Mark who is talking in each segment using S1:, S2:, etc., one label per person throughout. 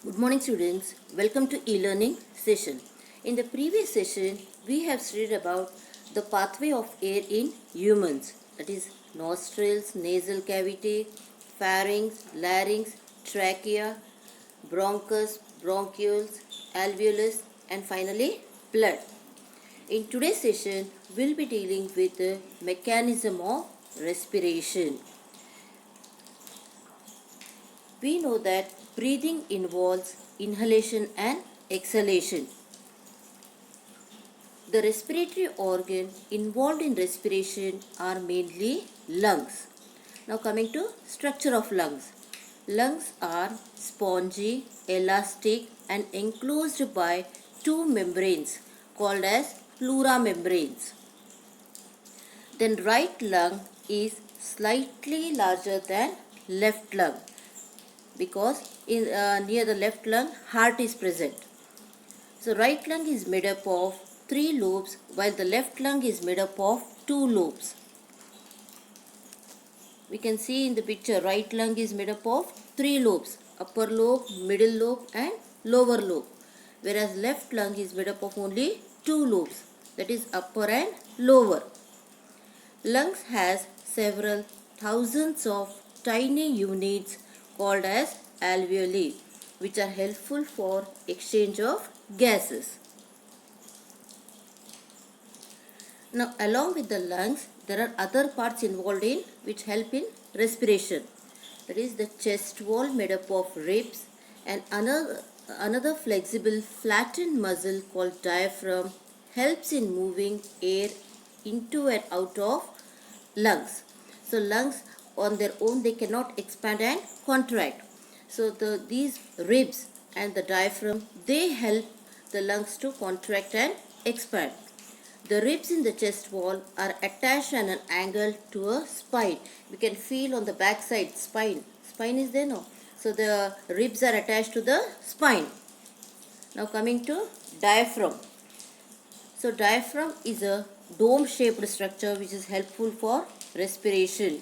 S1: Good morning students, welcome to e-learning session. In the previous session, we have studied about the pathway of air in humans, that is nostrils, nasal cavity, pharynx, larynx, trachea, bronchus, bronchioles, alveolus and finally blood. In today's session, we'll be dealing with the mechanism of respiration. We know that breathing involves inhalation and exhalation. The respiratory organ involved in respiration are mainly lungs. Now coming to structure of lungs. Lungs are spongy, elastic and enclosed by two membranes called as pleura membranes. Then right lung is slightly larger than left lung, because near the left lung heart is present. So right lung is made up of 3 lobes while the left lung is made up of 2 lobes. We can see in the picture right lung is made up of 3 lobes, upper lobe, middle lobe and lower lobe, whereas left lung is made up of only 2 lobes, that is upper and lower. Lungs has several thousands of tiny units called as alveoli, which are helpful for exchange of gases. Now along with the lungs, there are other parts involved in which help in respiration. That is the chest wall made up of ribs and another flexible flattened muscle called diaphragm helps in moving air into and out of lungs. So lungs on their own they cannot expand and contract. So these ribs and the diaphragm they help the lungs to contract and expand. The ribs in the chest wall are attached at an angle to a spine. We can feel on the back side spine. Spine is there no? So the ribs are attached to the spine. Now coming to diaphragm. So diaphragm is a dome-shaped structure which is helpful for respiration.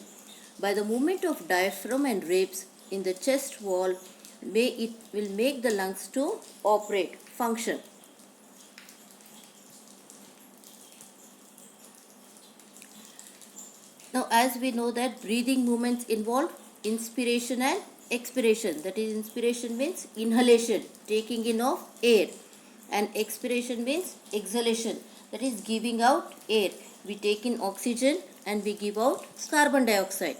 S1: By the movement of diaphragm and ribs in the chest wall, it will make the lungs to operate, function. Now as we know that breathing movements involve inspiration and expiration. That is, inspiration means inhalation, taking in of air, and expiration means exhalation, that is giving out air. We take in oxygen and we give out carbon dioxide.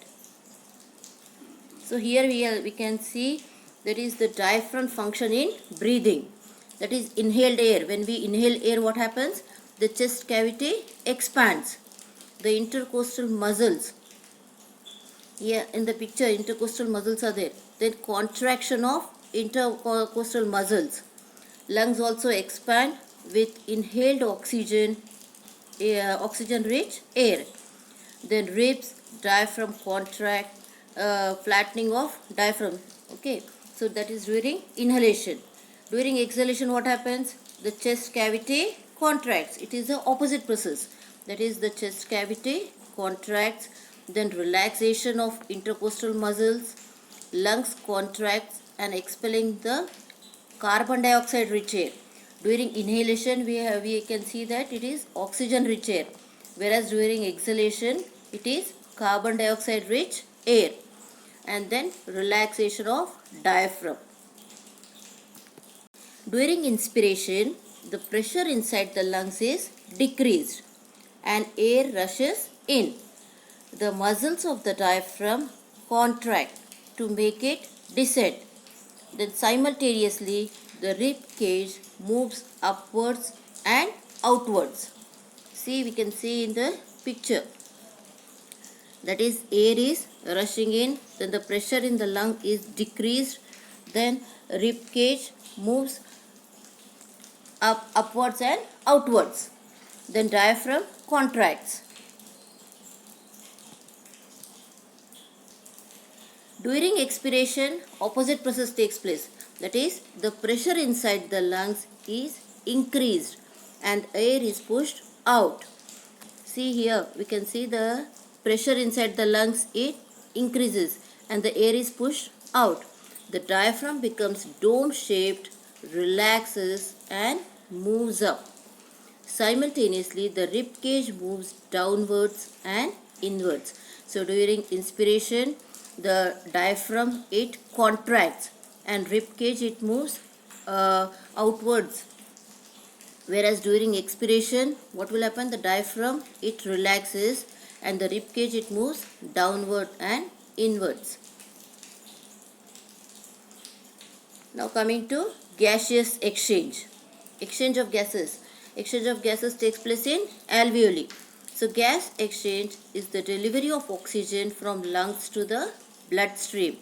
S1: So here we can see that is the diaphragm function in breathing. That is inhaled air. When we inhale air, what happens? The chest cavity expands. The intercostal muscles, here in the picture intercostal muscles are there. Then contraction of intercostal muscles. Lungs also expand with inhaled oxygen, oxygen rich air. Then ribs, diaphragm contract, flattening of diaphragm. Okay, so that is during inhalation. During exhalation what happens? The chest cavity contracts. It is the opposite process. That is the chest cavity contracts, then relaxation of intercostal muscles, lungs contracts and expelling the carbon dioxide rich air. During inhalation we can see that it is oxygen rich air, whereas during exhalation it is carbon dioxide rich air. And then relaxation of diaphragm. During inspiration, the pressure inside the lungs is decreased and air rushes in. The muscles of the diaphragm contract to make it descend. Then simultaneously the rib cage moves upwards and outwards. See, we can see in the picture. That is, air is rushing in, then the pressure in the lung is decreased, then rib cage moves upwards and outwards. Then diaphragm contracts. During expiration, opposite process takes place. That is, the pressure inside the lungs is increased and air is pushed out. See here, we can see the pressure inside the lungs, it increases and the air is pushed out. the diaphragm becomes dome-shaped, relaxes and moves up. Simultaneously, the rib cage moves downwards and inwards. So during inspiration, the diaphragm it contracts and rib cage it moves outwards. Whereas during expiration, what will happen? The diaphragm it relaxes and the rib cage it moves downward and inwards. Now coming to gaseous exchange. Exchange of gases. Exchange of gases takes place in alveoli. So gas exchange is the delivery of oxygen from lungs to the bloodstream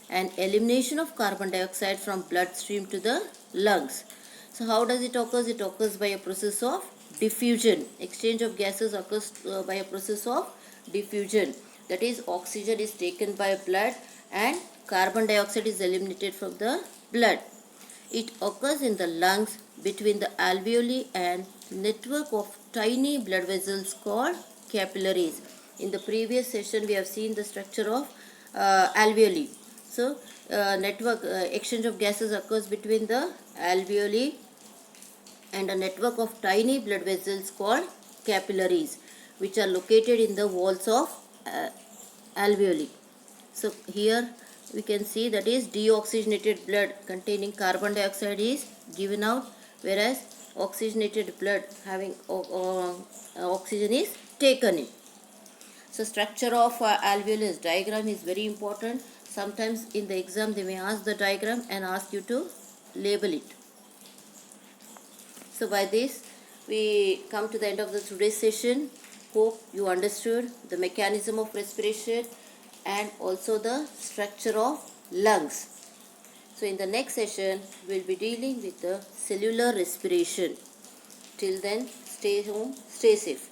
S1: and elimination of carbon dioxide from bloodstream to the lungs. So how does it occur? It occurs by a process of diffusion. Exchange of gases occurs by a process of diffusion. That is, oxygen is taken by blood and carbon dioxide is eliminated from the blood. It occurs in the lungs between the alveoli and network of tiny blood vessels called capillaries. In the previous session, we have seen the structure of alveoli. So, exchange of gases occurs between the alveoli and a network of tiny blood vessels called capillaries, which are located in the walls of alveoli. So, here we can see that is deoxygenated blood containing carbon dioxide is given out, whereas oxygenated blood having oxygen is taken in. So structure of alveolus diagram is very important. Sometimes in the exam they may ask the diagram and ask you to label it. So by this we come to the end of the today's session. Hope you understood the mechanism of respiration and also the structure of lungs. So in the next session, we will be dealing with the cellular respiration. Till then, stay home, stay safe.